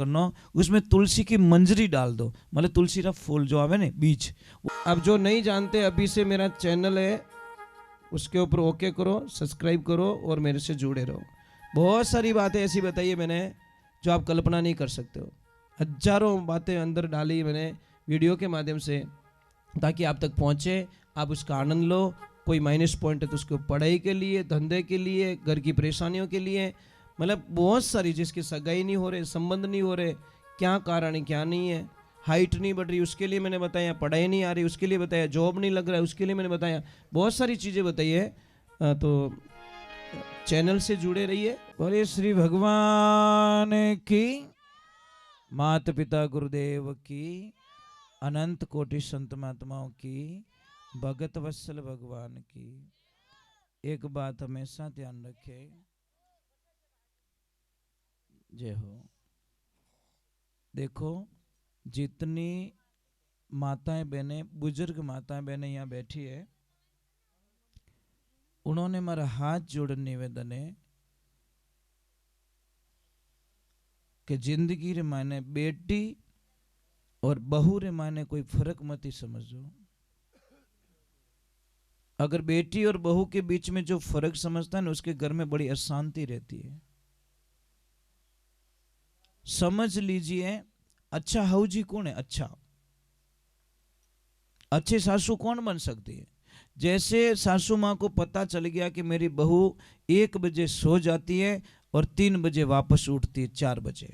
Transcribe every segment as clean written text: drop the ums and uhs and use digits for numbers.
करना, उसमें तुलसी की मंजरी डाल दो, मतलब तुलसी का फूल जो आवे ने बीज। अब जो नहीं जानते, अभी से मेरा चैनल है उसके ऊपर ओके करो, सब्सक्राइब करो और मेरे से जुड़े रहो। बहुत सारी बातें ऐसी बताई है मैंने जो आप कल्पना नहीं कर सकते हो। हजारों बातें अंदर डाली मैंने वीडियो के माध्यम से, ताकि आप तक पहुंचे, आप उसका आनंद लो। कोई माइनस पॉइंट है तो उसको पढ़ाई के लिए, धंधे के लिए, घर की परेशानियों के लिए, मतलब बहुत सारी, जिसकी सगाई नहीं हो रहे, संबंध नहीं हो रहे, क्या कारण है क्या नहीं है, हाइट नहीं बढ़ रही उसके लिए मैंने बताया, पढ़ाई नहीं आ रही उसके लिए बताया, जॉब नहीं लग रहा है उसके लिए मैंने बताया, बहुत सारी चीज़ें बताई है। तो चैनल से जुड़े रहिए। बोले श्री भगवान की, माता पिता गुरुदेव की, अनंत कोटि संत महात्माओं की, भगत वत्सल भगवान की। एक बात हमेशा ध्यान रखे, जय हो। देखो जितनी माताएं बहनें, बुजुर्ग माताएं बहनें यहाँ बैठी है, उन्होंने मेरा हाथ जोड़ निवेदन है कि जिंदगी रे मायने बेटी और बहू रे मायने कोई फर्क मत ही समझो। अगर बेटी और बहू के बीच में जो फर्क समझता है ना, उसके घर में बड़ी अशांति रहती है। समझ लीजिए, अच्छा हाउजी कौन है? अच्छा अच्छे सासू कौन बन सकती है? जैसे सासू माँ को पता चल गया कि मेरी बहू 1 बजे सो जाती है और 3 बजे वापस उठती है, 4 बजे,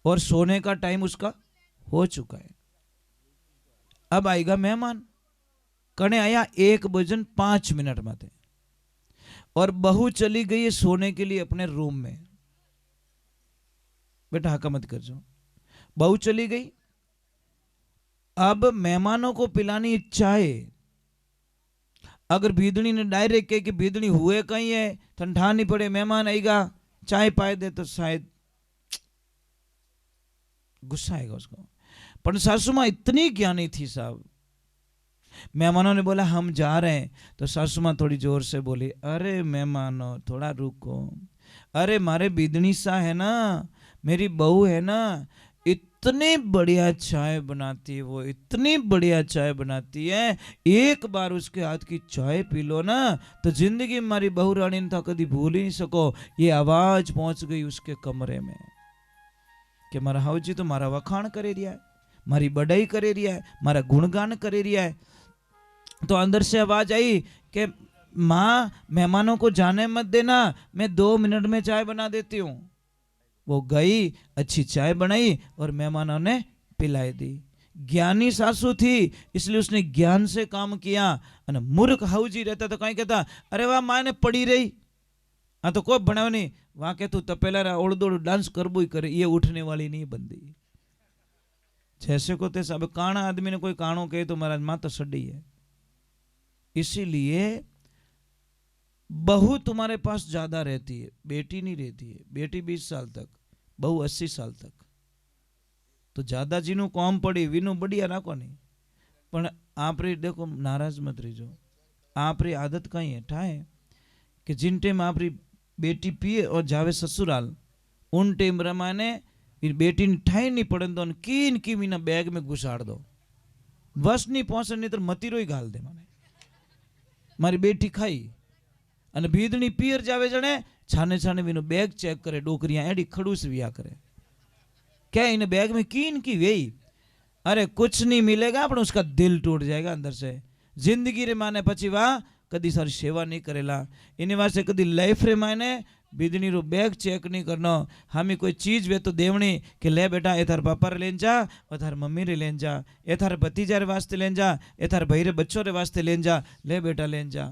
और सोने का टाइम उसका हो चुका है। अब आएगा मेहमान, कने आया 1:05 में थे, और बहू चली गई है सोने के लिए अपने रूम में। बेटा हका मत कर जो, बहू चली गई। अब मेहमानों को पिलानी चाय, अगर भीदड़ी ने डायरेक्ट कहे कि भीदड़ी हुए कहीं है, ठंडा नहीं पड़े, मेहमान आएगा, चाय पाए दे, तो शायद गुस्सा आएगा उसको। पर सासू माँ इतनी ज्ञानी थी साहब, मेहमानों ने बोला हम जा रहे हैं, तो सासू माँ थोड़ी जोर से बोली, अरे मेहमानों थोड़ा रुको, अरे मारे बिदनी सा है ना, मेरी बहू है ना, इतनी बढ़िया चाय बनाती है वो, इतनी बढ़िया चाय बनाती है, एक बार उसके हाथ की चाय पी लो ना तो जिंदगी में मारी बहू रानी था कभी भूल ही नहीं सको। ये आवाज पहुंच गई उसके कमरे में कि मारा हाउजी तो मारा वखाण करे रिया है, मारी बड़ाई करे रिया है, मारा गुणगान करे रिया है। तो अंदर से आवाज आई कि माँ मेहमानों को जाने मत देना, मैं 2 मिनट में चाय बना देती हूँ। वो गई, अच्छी चाय बनाई और मेहमानों ने पिलाई दी। ज्ञानी सासू थी इसलिए उसने ज्ञान से काम किया। और मूर्ख हाउजी रहता तो कहीं कहता अरे वाह माँ ने पड़ी रही, हाँ तो कोई बनाओ नहीं, वहां के तू तपेला ओढ़ दौड़ डांस करबो ही करे, ये उठने वाली नहीं बंदी। जैसे को तैसे, अब काना आदमी ने कोई काणो कहे तो महाराज माँ तो सड़ी है। इसीलिए बहू तुम्हारे पास ज्यादा रहती है, बेटी नहीं रहती है। बेटी 20 साल तक, बहू 80 साल तक। तो ज्यादा जीनु कॉम पड़ी वीनु बढ़िया राखो नहीं, पण आप रे देखो नाराज मत रहीजो। आप री आदत कहीं है ठाए कि जिन टाइम आप री बेटी पिए और जावे ससुराल, उन टाइम रमाने बेटी ने ठाई नहीं पड़े तो कीन की मीना बैग में घुसाड़ दो, बस नहीं पहुंचे नहीं तो मतीरो ही घाल दे। माने मारी बेटी खाई અને ભીદણી પિયર જાવે જણે છાને છાને વીનો બેગ ચેક કરે, ડોકરીયા એડી ખડूस विया करे, क्या इन बैग में कीन की वेई, अरे कुछ नहीं मिलेगा पर उसका दिल टूट जाएगा अंदर से। जिंदगी रे माने पची वाह कदी सारी सेवा नहीं करेला, इन वास्ते कदी लाइफ रे माने बीदनी रो बैग चेक नहीं करना। हमें कोई चीज वे तो देवनी कि ले बेटा ए थार पापा रे लेन जा, ओ थार मम्मी रे लेन जा, ए थार भतीजा रे वास्ते लेन जा, ए थार भाई रे बच्चों रे वास्ते लेन जा, ले बेटा लेन जा।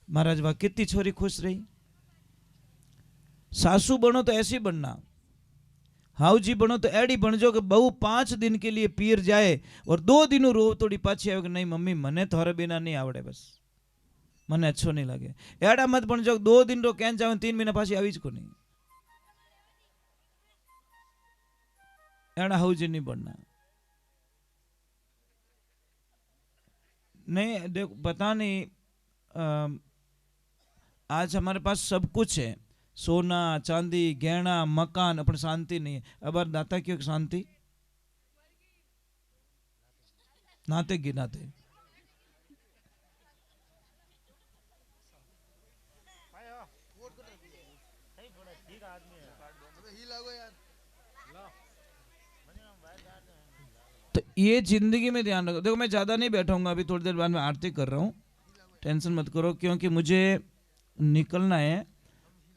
महाराज वाह कितनी छोरी खुश रही। सासू बनो तो ऐसी बनना, हाउजी बनो तो एडी बन जो कि बहू 5 दिन के लिए पीर जाए और 2 दिन रो तोड़ी पाछी आवे कि नहीं मम्मी मने थोड़े बिना नहीं आवड़े, बस मने अच्छो नहीं लगे। एड़ा मत बन जो 2 दिन रो कैन जावे 3 महीना पाछी आवी ज को नहीं, एड़ा हाउजी नहीं बनना। नहीं देखो पता नहीं आज हमारे पास सब कुछ है, सोना चांदी गहना मकान अपन शांति नहीं है। अब दाता क्यों शांति नाते गिनाते तो ये जिंदगी में ध्यान रखो। देखो मैं ज्यादा नहीं बैठूंगा, अभी थोड़ी देर बाद में आरती कर रहा हूँ, टेंशन मत करो, क्योंकि मुझे निकलना है।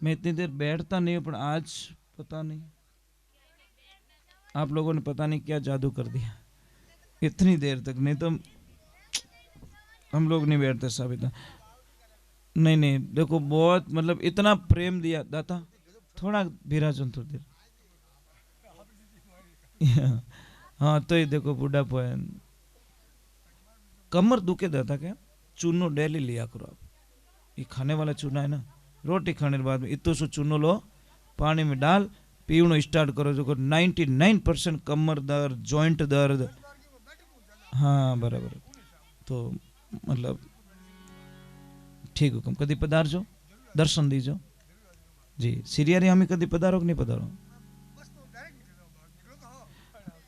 मैं इतनी देर बैठता नहीं हूँ, पर आज पता नहीं आप लोगों ने पता नहीं क्या जादू कर दिया इतनी देर तक, नहीं तो हम लोग नहीं बैठते साहब इतना। नहीं नहीं देखो बहुत मतलब इतना प्रेम दिया दाता। थोड़ा विराजन थोड़ी देर हाँ तो ये देखो बूढ़ा पोयन कमर दुखे दाता क्या चूनो डेली लिया करो आप। ये खाने वाला चूना है ना, रोटी खाने के बाद में इतो सो चूनो लो, पानी में डाल पीवनो स्टार्ट करो, जो 99% कमर दर्द जॉइंट दर्द। हाँ बराबर, तो मतलब ठीक हुकम कदी पधारजो दर्शन दीजो जी। सीरियारी हमें कदी पधारो कि नहीं पधारो?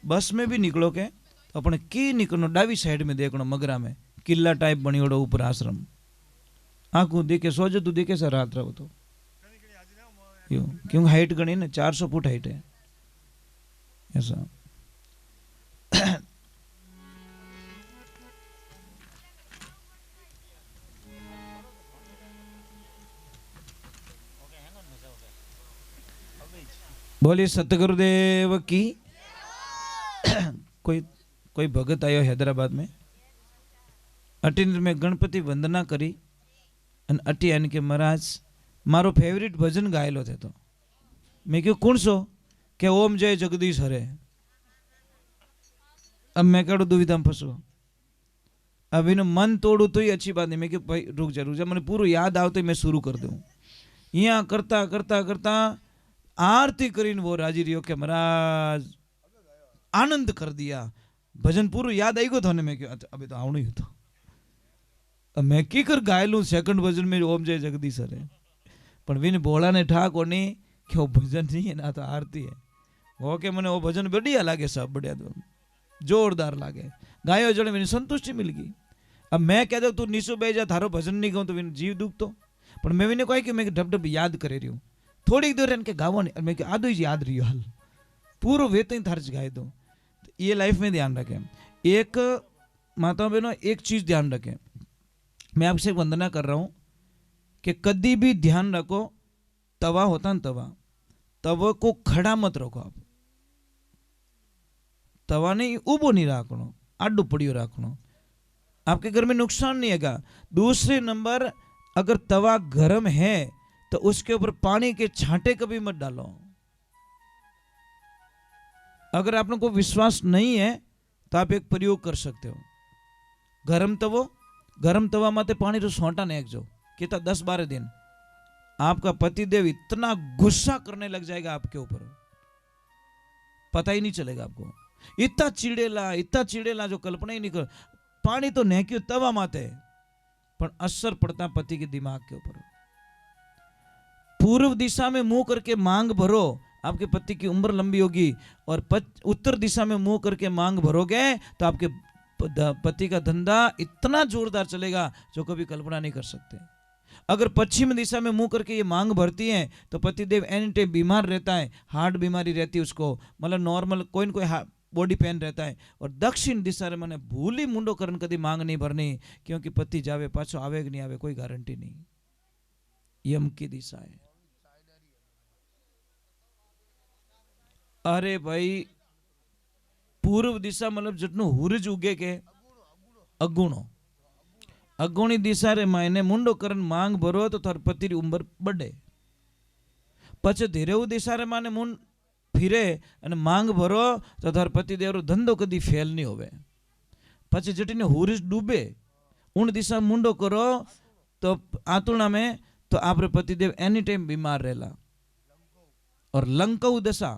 बस में भी निकलो के तो अपने की निकलो डावी साइड में देखनो मगरा में किला टाइप बनियोड़ो ऊपर आश्रम, आंखों देखे सोजो तू देखे सर रात रहो तो क्यों हाइट गणी ना 400 फुट हाइट है ऐसा। बोलिए सतगुरुदेव की। कोई भगत आयो हैदराबाद में, अटी में गणपति वंदना करी अन अटी आने के महाराज मारो फेवरेट भजन गायलो थे। तो मैं क्यों कौन सो के ओम जय जगदीश हरे। अब मैं कड़ो दुविधा में फंसो, अब इन्हें मन तोड़ू तो ही अच्छी बात नहीं। मैं क्यों भाई रुक जा मैंने पूरा याद आओ तो मैं शुरू कर दूं। यहाँ करता करता करता आरती करीन वो राजी रियो के महाराज आनंद कर दिया, भजन पूरा याद आई गो था। मैं क्यों अभी तो आवणु ही तो अब मैं की कर गायलू सेकंड भजन में ओम जय जगदीश हरे, पर विन बोला ने ठा कोनी कि वो भजन नहीं है ना तो आरती है। वो के मने वो भजन बढ़िया लागे, सब बढ़िया तो जोरदार लागे, गायो जड़े मैंने संतुष्टि मिल गई। अब मैं कह दो तू नीसो बह जा थारो भजन नहीं गाऊं तो विन जीव दुख तो, पर मैं भी कहा कि मैं ढब ढब याद करे रही हूँ थोड़ी देर इनके गावो नहीं, मैं आधो ही याद रही हाल पूरो वे तो थार गाय दो। ये लाइफ में ध्यान रखें। एक माता बहनों एक चीज ध्यान रखें, मैं आपसे वंदना कर रहा हूं कि कभी भी ध्यान रखो, तवा होता ना तवा को खड़ा मत रखो आप, तवा नहीं उबो नहीं रखनो, आडू पड़ियो रखनो, आपके घर में नुकसान नहीं है। दूसरे नंबर अगर तवा गर्म है तो उसके ऊपर पानी के छांटे कभी मत डालो। अगर आप लोगों को विश्वास नहीं है तो आप एक प्रयोग कर सकते हो, गरम तवा माते पानी रो सोंटा ने जो कितना 10-12 दिन आपका पतिदेव इतना गुस्सा करने लग जाएगा आपके ऊपर, पता ही नहीं चलेगा आपको। इतना चिड़ेला जो कल्पना ही नहीं कर। पानी तो नेक्यो तवा माते पर असर पड़ता पति के दिमाग के ऊपर। पूर्व दिशा में मुंह करके मांग भरो, आपके पति की उम्र लंबी होगी, और उत्तर दिशा में मुंह करके मांग भरोगे तो आपके पति का धंधा इतना जोरदार चलेगा जो कभी कल्पना नहीं कर सकते। अगर पश्चिम दिशा में मुंह करके ये मांग भरती है तो पतिदेव एनी टाइम बीमार रहता है, हार्ट बीमारी रहती है उसको, मतलब नॉर्मल कोई न कोई बॉडी पेन रहता है। और दक्षिण दिशा में मैंने भूली मुंडो करन कभी मांग नहीं भरनी, क्योंकि पति जावे पाछो आवे कि नहीं आवे कोई गारंटी नहीं। यम की दिशा है। अरे भाई पूर्व दिशा मतलब जितनो हुरज उगे के अगुणी दिशा रे मायने मुंडो करन मांग भरो तो थार पति री उम्र बढ़े। पछे धीरेऊ दिशा रे माने मुंड फिरे अने मांग भरो तो थार पति देव रो धंधो कदी फेल नहीं होवे। पछे जटीने हुरज डूबे उन दिशा मुंडो करो तो आतुणा में तो आपरे पति देव एनी टाइम बीमार रहेला। और लंकाऊ दशा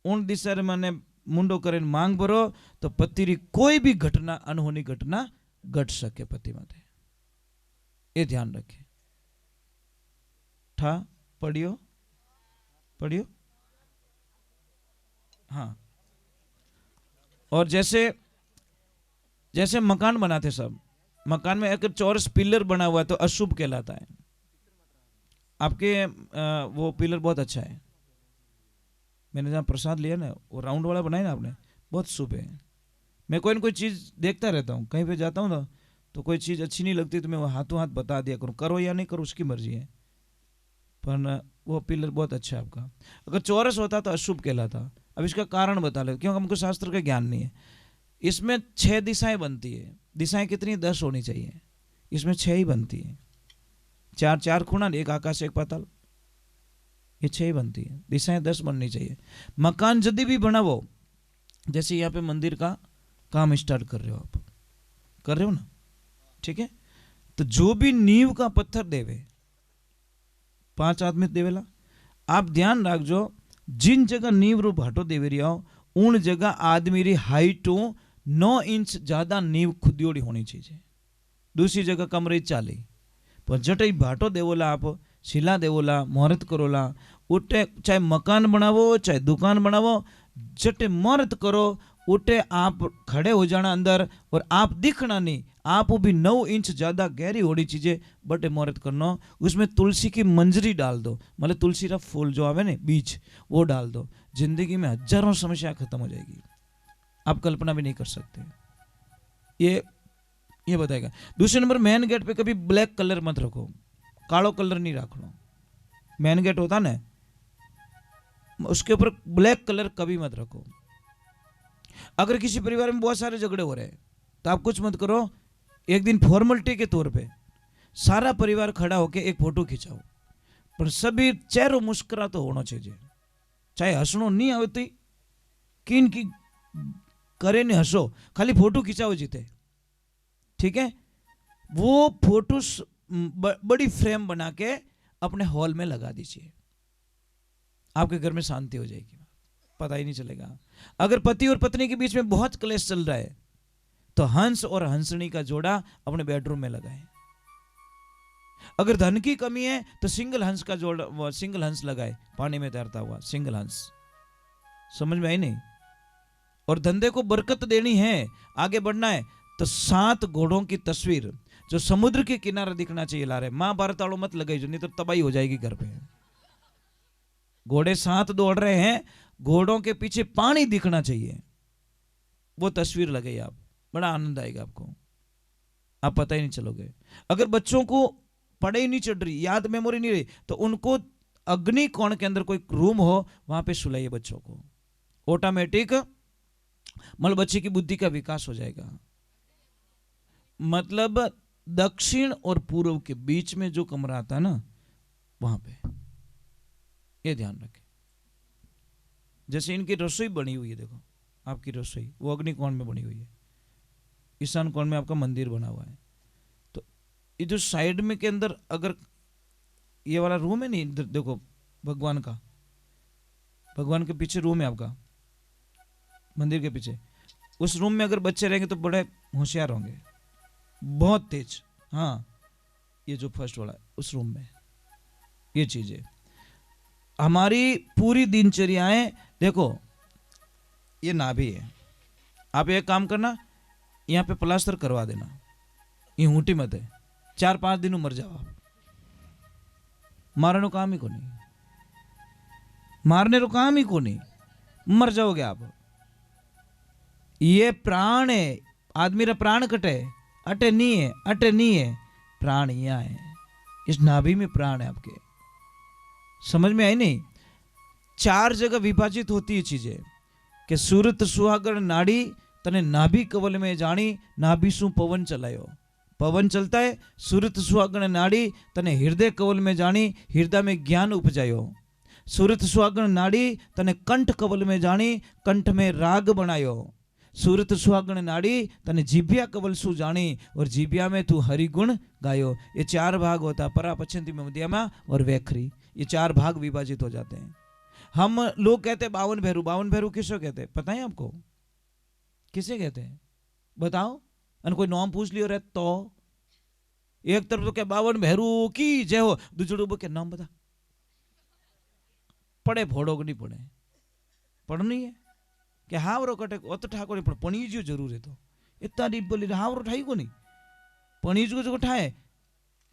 उन दिशा रे माने मुंडो करे मांग भरो तो पति री कोई भी घटना अनहोनी घटना घट सके पति माते, ये ध्यान रखे। ठा पढ़ियो पढ़ियो। हाँ, और जैसे जैसे मकान बनाते सब, मकान में अगर चौरस पिलर बना हुआ है तो अशुभ कहलाता है। आपके वो पिलर बहुत अच्छा है, मैंने जहाँ प्रसाद लिया ना वो राउंड वाला बनाया ना आपने, बहुत शुभ है। मैं कोई ना कोई चीज़ देखता रहता हूँ, कहीं पे जाता हूँ ना तो कोई चीज़ अच्छी नहीं लगती तो मैं वो हाथों हाथ बता दिया करूँ, करो या नहीं करो उसकी मर्जी है, पर वो पिलर बहुत अच्छा है आपका। अगर चौरस होता तो अशुभ कहलाता। अब इसका कारण बता ले, क्योंकि हमको शास्त्र का ज्ञान नहीं है। इसमें 6 दिशाएं बनती है, दिशाएं कितनी 10 होनी चाहिए, इसमें 6 ही बनती है। 4 खूणा, एक आकाश एक पाताल, ये 6 बनती है, दिशाएं 10 बननी चाहिए। मकान यदि भी बनावो, जैसे यहाँ पे मंदिर का काम स्टार्ट कर रहे हो, आप कर रहे हो ना, ठीक है, तो जो भी नींव का पत्थर देवे 5 आदमी देवेला, आप ध्यान रखो जिन जगह नींव रो भाटो देवे रहा हो उन जगह आदमी री हाइटो 9 इंच ज्यादा नींव खुदियोड़ी होनी चाहिए। दूसरी जगह कम रही 40, पर जटे भाटो देवोला, आप शिला देवोला, मुहूर्त करोला, उठे चाहे मकान बनावो चाहे दुकान बनावो, जटे मुहूर्त करो उठे आप खड़े हो जाना अंदर, और आप दिखना नहीं, आप भी 9 इंच ज्यादा गहरी होनी चीजें बटे मुहूर्त करना। उसमें तुलसी की मंजरी डाल दो, मतलब तुलसी का फूल जो आवे ने बीज वो डाल दो, जिंदगी में हजारों समस्या खत्म हो जाएगी, आप कल्पना भी नहीं कर सकते। ये बताएगा। दूसरे नंबर, मेन गेट पे कभी ब्लैक कलर मत रखो, कालो कलर नहीं रखना। मेन गेट होता ना उसके ऊपर ब्लैक कलर कभी मत रखो। अगर किसी परिवार में बहुत सारे झगड़े हो रहे हैं तो आप कुछ मत करो, एक दिन फॉर्मेलिटी के तौर पे सारा परिवार खड़ा होके एक फोटो खिंचाओ, पर सभी चेहरों मुस्कुरा तो होना चाहिए, चाहे हंसनो नहीं आवती किन की करे नहीं हंसो, खाली फोटो खिंचाओ जीते, ठीक है। वो फोटो बड़ी फ्रेम बना के अपने हॉल में लगा दीजिए, आपके घर में शांति हो जाएगी, पता ही नहीं चलेगा। अगर पति और पत्नी के बीच में बहुत क्लेश चल रहा है तो हंस और हंसनी का जोड़ा अपने बेडरूम में लगाएं। अगर धन की कमी है तो सिंगल हंस का जोड़ा, सिंगल हंस लगाए, पानी में तैरता हुआ सिंगल हंस, समझ में आई नहीं। और धंधे को बरकत देनी है, आगे बढ़ना है, तो 7 घोड़ों की तस्वीर जो समुद्र के किनारे दिखना चाहिए ला रहे। महाभारत वालों मत लगाई, नहीं तो तबाही हो जाएगी घर पे। घोड़े 7 दौड़ रहे हैं, घोड़ों के पीछे पानी दिखना चाहिए, वो तस्वीर लगे आप, बड़ा आनंद आएगा आपको, आप पता ही नहीं चलोगे। अगर बच्चों को पढ़ाई नहीं चढ़ रही, याद मेमोरी नहीं रही, तो उनको अग्नि कोण के अंदर कोई रूम हो वहां पे सुलाइए बच्चों को, ऑटोमेटिक मतलब बच्चे की बुद्धि का विकास हो जाएगा। मतलब दक्षिण और पूर्व के बीच में जो कमरा आता है ना वहां पे, ये ध्यान रखें। जैसे इनकी रसोई बनी हुई है, देखो आपकी रसोई वो अग्नि कोण में बनी हुई है, ईशान कोण में आपका मंदिर बना हुआ है, तो ये जो साइड में के अंदर अगर ये वाला रूम है नहीं, इधर देखो भगवान का, भगवान के पीछे रूम है आपका मंदिर के पीछे, उस रूम में अगर बच्चे रहेंगे तो बड़े होशियार होंगे, बहुत तेज। हाँ, ये जो फर्स्ट वाला उस रूम में, ये चीज है। हमारी पूरी दिनचर्याएं देखो, ये नाभि है, आप एक काम करना, यहाँ पे प्लास्टर करवा देना, ये ऊँटी मत है, 4-5 दिन मर जाओ आप, मारने काम ही को नहीं, मारने को काम ही को नहीं, मर जाओगे आप। ये प्राण है, आदमी रा प्राण कटे, अटे नहीं है, अटे नहीं है, प्राण यहाँ है, इस नाभि में प्राण है आपके, समझ में आई नहीं। 4 जगह विभाजित होती है चीजें कि सुरत सुहागण नाड़ी तने नाभि कवल में जानी, नाभि सु पवन चलायो, पवन चलता है, सुरत सुहागण नाड़ी तने हृदय कवल में जानी, हृदय में ज्ञान उपजायो, सुरत सुहागण नाड़ी तने कंठ कवल में जानी, कंठ में राग बनायो, सूरत सुहागण नाड़ी तने जीभिया कवल सु जानी, और जीभिया में तू हरिगुण गायो। ये 4 भाग होता है, परा पछंती में मध्यमा और वैखरी, ये 4 भाग विभाजित हो जाते हैं। हम लोग कहते हैं 52 भैरू, 52 भैरू किसको कहते हैं पता है आपको, किसे कहते हैं बताओ, अन कोई नाम पूछ लियो रे तो एक तरफ तो क्या 52 भैरू की जय हो, दूसरे के नाम बता, पड़े फोड़ो कि नहीं पड़े पढ़नी है कि हावरो कटे अत ठाकुर पण पणीज्यो जरूर है तो इतना डीप बोली हावरो ठाई को नहीं पणीज को जो ठाए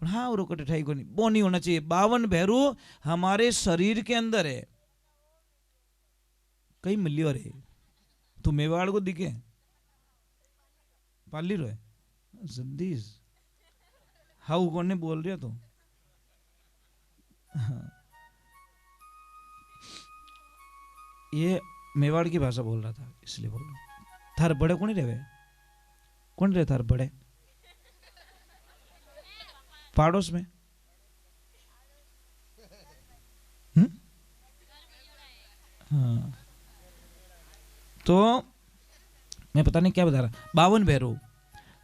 पर हावरो कटे ठाई को नहीं वो नहीं होना चाहिए 52 भैरू हमारे शरीर के अंदर है कई मिलियो रे तू मेवाड़ को दिखे पाली रो है जद्दीस हाउ कौन ने बोल रहा तो हाँ। ये मेवाड़ की भाषा बोल रहा था इसलिए बोल रहा थार बड़े कौन रहे कौन रहे थार बड़े पाड़ोस में हाँ तो मैं पता नहीं क्या बता रहा 52 भैरू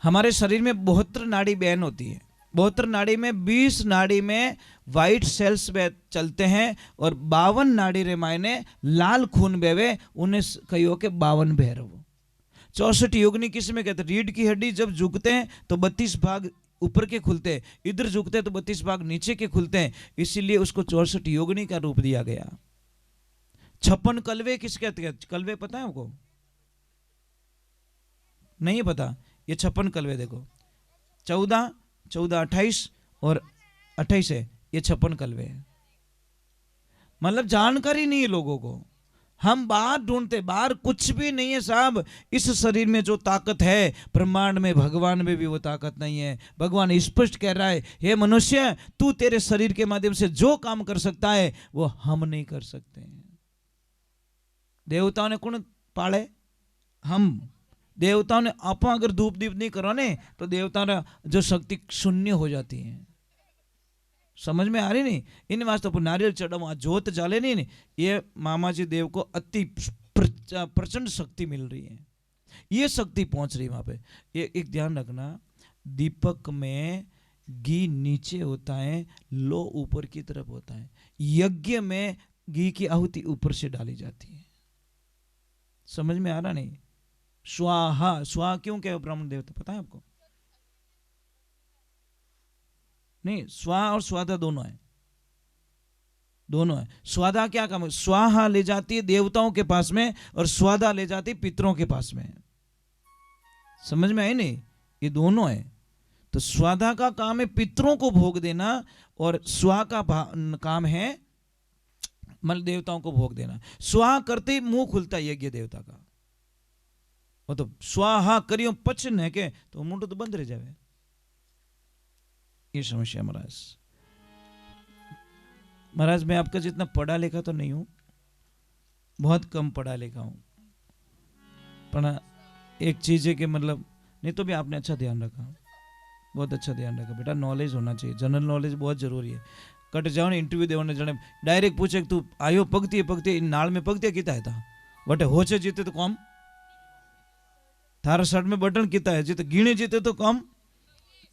हमारे शरीर में 72 नाड़ी बहन होती है 72 नाड़ी में 20 नाड़ी में वाइट सेल्स चलते हैं और 52 नाड़ी रे मायने लाल खून बेवे उन्हें कहियो के 52 भैरव 64 योगिनी किस में कहते रीढ़ की हड्डी जब झुकते हैं तो 32 भाग ऊपर के खुलते हैं इधर झुकते हैं तो 32 भाग नीचे के खुलते हैं इसीलिए उसको 64 योगिनी का रूप दिया गया 56 कलवे किस कहते हैं कलवे पता है आपको नहीं पता ये 56 कलवे देखो 14 28 और 28 है ये 56 कलवे है मतलब जानकारी नहीं है लोगों को हम बाहर ढूंढते बाहर कुछ भी नहीं है साहब इस शरीर में जो ताकत है ब्रह्मांड में भगवान में भी वो ताकत नहीं है भगवान स्पष्ट कह रहा है हे मनुष्य तू तेरे शरीर के माध्यम से जो काम कर सकता है वो हम नहीं कर सकते देवताओं ने कौन पाले हम देवताओं ने आप अगर धूप दीप नहीं करो ने तो देवताओं ने जो शक्ति शून्य हो जाती है समझ में आ रही नहीं इन वास्ते पर नारियल चढ़ावा जोत जाले नहीं ये मामा जी देव को अति प्रचंड शक्ति मिल रही है ये शक्ति पहुंच रही है वहां पे ये एक ध्यान रखना दीपक में घी नीचे होता है लो ऊपर की तरफ होता है यज्ञ में घी की आहुति ऊपर से डाली जाती है समझ में आ रहा नहीं स्वाहा स्वाहा क्यों कहे ब्राह्मण देवता पता है आपको नहीं स्वाहा और स्वादा दोनों है स्वादा क्या काम है स्वाहा ले जाती है देवताओं के पास में और स्वादा ले जाती है पितरों के पास में समझ में आई नहीं ये दोनों है तो स्वादा का काम है पितरों को भोग देना और स्वाहा का काम है मल देवताओं को भोग देना स्वाहा करते ही मुंह खुलता है यज्ञ देवता का वो तो स्वाहा करियो पचन है के तो मुंह तो बंद रह जाए ये समस्या महाराज मैं आपका जितना पढ़ा लिखा तो नहीं हूं बहुत कम पढ़ा लिखा हूं पर एक चीज है कि मतलब नहीं तो भी आपने अच्छा ध्यान रखा बहुत अच्छा ध्यान रखा बेटा नॉलेज होना चाहिए जनरल नॉलेज बहुत जरूरी है कट जाओ ने इंटरव्यू देने जने डायरेक्ट पूछे तू आयो पगती नाल में पगती किता है था बटे होचे जीते तो कम थारा शर्ट में बटन किता है जीते गिणे जीते तो कम